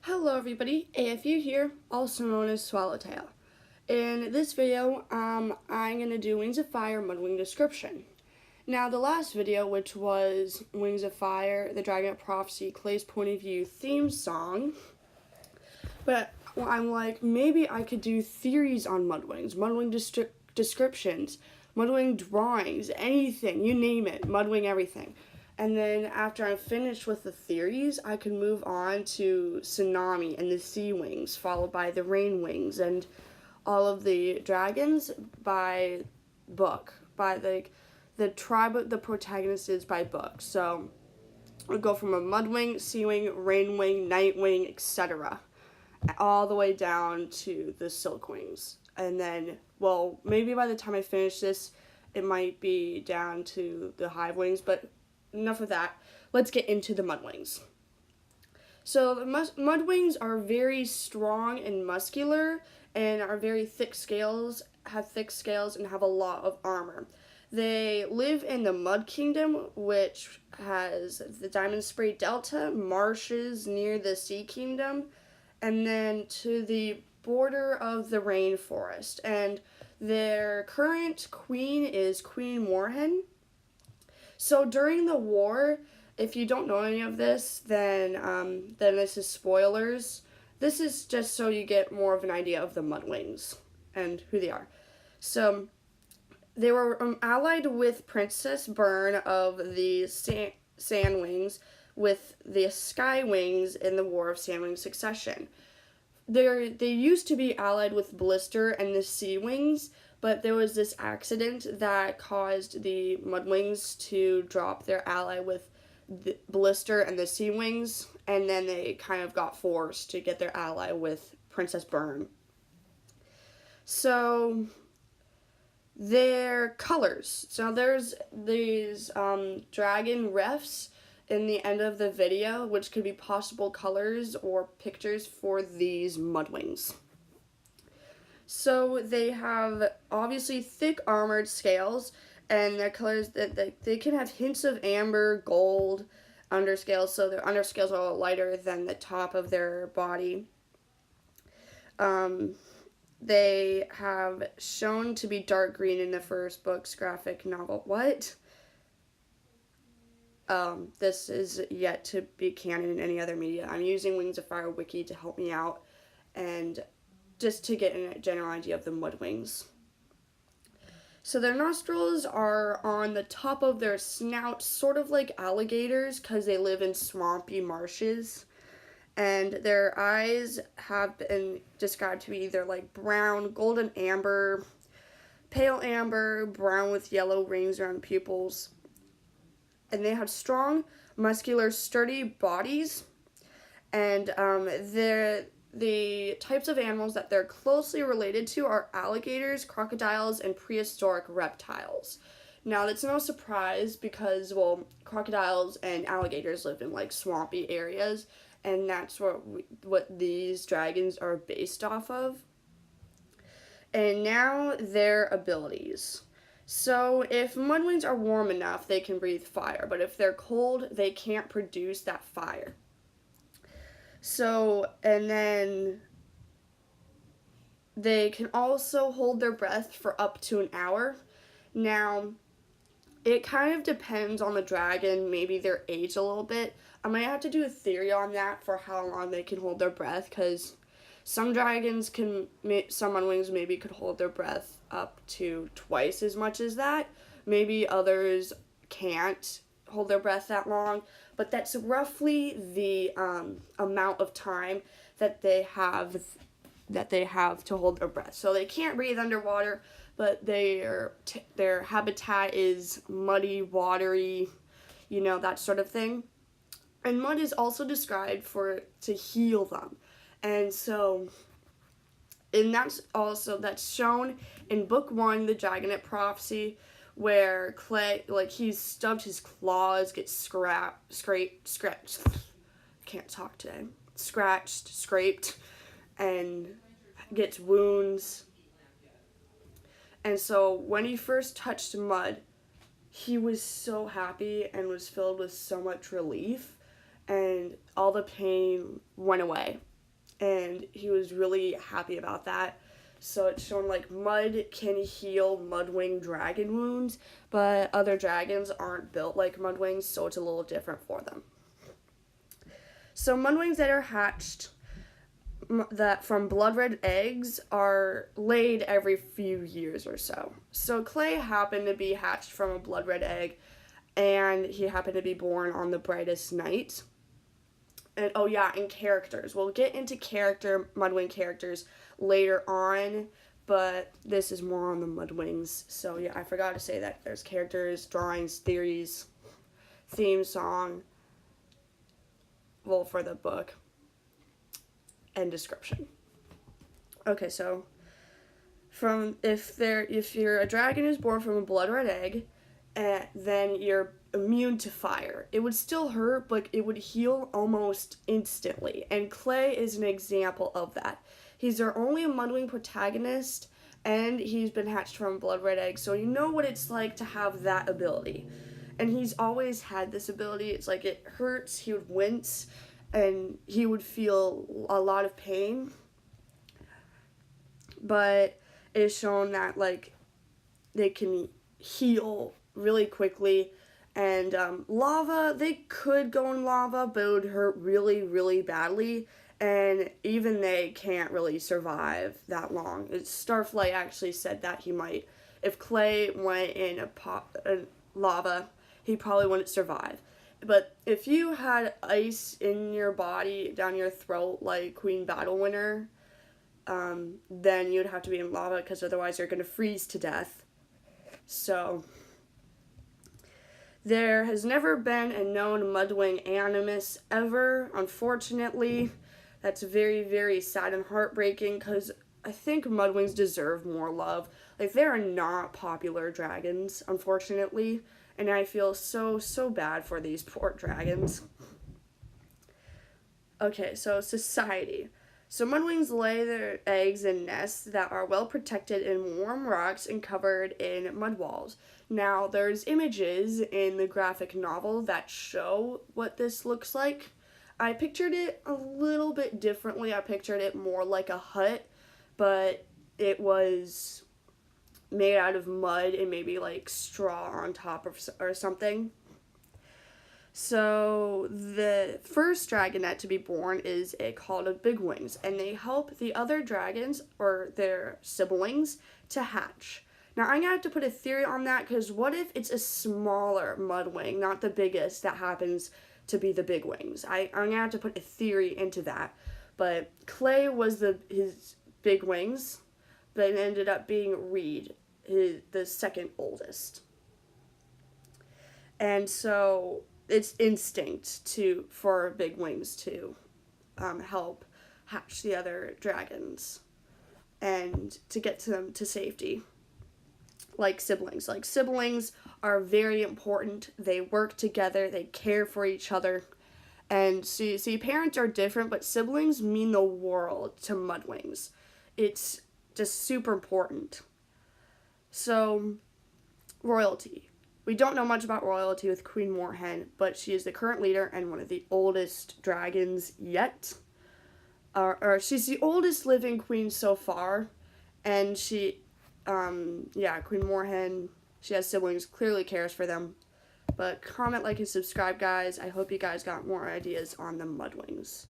Hello everybody, AFU here, also known as Swallowtail. In this video, I'm going to do Wings of Fire Mudwing description. Now the last video, which was Wings of Fire, the Dragon Prophecy, Clay's Point of View theme song, but I'm like, maybe I could do theories on Mudwings, Mudwing descriptions, Mudwing drawings, anything, you name it, Mudwing everything. And then after I'm finished with the theories, I can move on to Tsunami and the Sea Wings, followed by the Rain Wings and all of the dragons by book, by the tribe of the protagonists is by book. So we'll go from a Mudwing, Sea Wing, Rain Wing, Night Wing, etc., all the way down to the Silk Wings. And then, well, maybe by the time I finish this, it might be down to the Hive Wings, but enough of that. Let's get into the Mudwings. So the Mudwings are very strong and muscular and are very thick scales, and have a lot of armor. They live in the Mud Kingdom, which has the Diamond Spray Delta, marshes near the Sea Kingdom, and then to the border of the rainforest. And their current queen is Queen Moorhen. So during the war, if you don't know any of this, then this is spoilers. This is just so you get more of an idea of the Mudwings and who they are. So they were allied with Princess Byrne of the Sand Wings with the Sky Wings in the War of Sandwing Succession. They used to be allied with Blister and the Sea Wings, but there was this accident that caused the Mudwings to drop their ally with the Blister and the Sea Wings, and then they kind of got forced to get their ally with Princess Byrne. So their colors. So there's these dragon refs in the end of the video, which could be possible colors or pictures for these Mudwings. So they have obviously thick armored scales, and their colors that they can have hints of amber, gold underscales. So their underscales are a lot lighter than the top of their body. They have shown to be dark green in the first book's graphic novel. What? This is yet to be canon in any other media. I'm using Wings of Fire Wiki to help me out, and just to get a general idea of the Mudwings. So their nostrils are on the top of their snout, sort of like alligators, because they live in swampy marshes. And their eyes have been described to be either like brown, golden amber, pale amber, brown with yellow rings around the pupils. And they have strong, muscular, sturdy bodies. And the types of animals that they're closely related to are alligators, crocodiles, and prehistoric reptiles. Now, that's no surprise because, well, crocodiles and alligators live in, like, swampy areas, and that's what these dragons are based off of. And now, their abilities. So, if Mudwings are warm enough, they can breathe fire, but if they're cold, they can't produce that fire. So, and then they can also hold their breath for up to an hour. Now, it kind of depends on the dragon, maybe their age a little bit. I might have to do a theory on that for how long they can hold their breath, because some dragons some Mudwings maybe could hold their breath up to twice as much as that. Maybe others can't hold their breath that long, but that's roughly the amount of time that they have to hold their breath. So they can't breathe underwater, but their habitat is muddy, watery, that sort of thing. And mud is also described to heal them, and so. And that's shown in book 1, The Dragonet Prophecy, where Clay, he's stubbed his claws, gets scraped, can't talk today, scraped, and gets wounds. And so when he first touched mud, he was so happy and was filled with so much relief, and all the pain went away. and he was really happy about that. So it's shown like mud can heal Mudwing dragon wounds, but other dragons aren't built like Mudwings, so it's a little different for them. So Mudwings that are hatched that from blood red eggs are laid every few years or so. So Clay happened to be hatched from a blood red egg, and he happened to be born on the brightest night. And oh yeah, and characters. We'll get into Mudwing characters later on, but this is more on the Mudwings. So yeah, I forgot to say that. There's characters, drawings, theories, theme song, well, for the book, and description. Okay, so if you're a dragon who's born from a blood red egg, then you're immune to fire. It would still hurt, but it would heal almost instantly. And Clay is an example of that. He's our only Mudwing protagonist, and he's been hatched from a blood red egg, so you know what it's like to have that ability. And he's always had this ability. It's like it hurts, he would wince, and he would feel a lot of pain. But it is shown that like they can heal really quickly. And lava, they could go in lava, but it would hurt really, really badly. And even they can't really survive that long. Starflight actually said that he might. If Clay went in lava, he probably wouldn't survive. But if you had ice in your body, down your throat, like Queen Battlewinter, then you'd have to be in lava, because otherwise you're going to freeze to death. So there has never been a known Mudwing animus ever, unfortunately. That's very, very sad and heartbreaking, because I think Mudwings deserve more love. Like, they are not popular dragons, unfortunately, and I feel so, so bad for these poor dragons. Okay, so society. So Mudwings lay their eggs in nests that are well protected in warm rocks and covered in mud walls. Now, there's images in the graphic novel that show what this looks like. I pictured it a little bit differently. I pictured it more like a hut, but it was made out of mud and maybe like straw on top or something. So the first dragonette to be born is called a big wings, and they help the other dragons or their siblings to hatch. Now I'm gonna have to put a theory on that, because what if it's a smaller Mudwing, not the biggest, that happens to be the big wings? I'm gonna have to put a theory into that. But Clay was his big wings, but it ended up being Reed, the second oldest. And so it's instinct for big wings to help hatch the other dragons and to get to them to safety. Like siblings. Like, siblings are very important. They work together. They care for each other. And see, parents are different, but siblings mean the world to Mudwings. It's just super important. So, royalty. We don't know much about royalty with Queen Moorhen, but she is the current leader and one of the oldest dragons yet. Or she's the oldest living queen so far, and Queen Moorhen, she has siblings, clearly cares for them. But comment, like, and subscribe, guys. I hope you guys got more ideas on the Mudwings.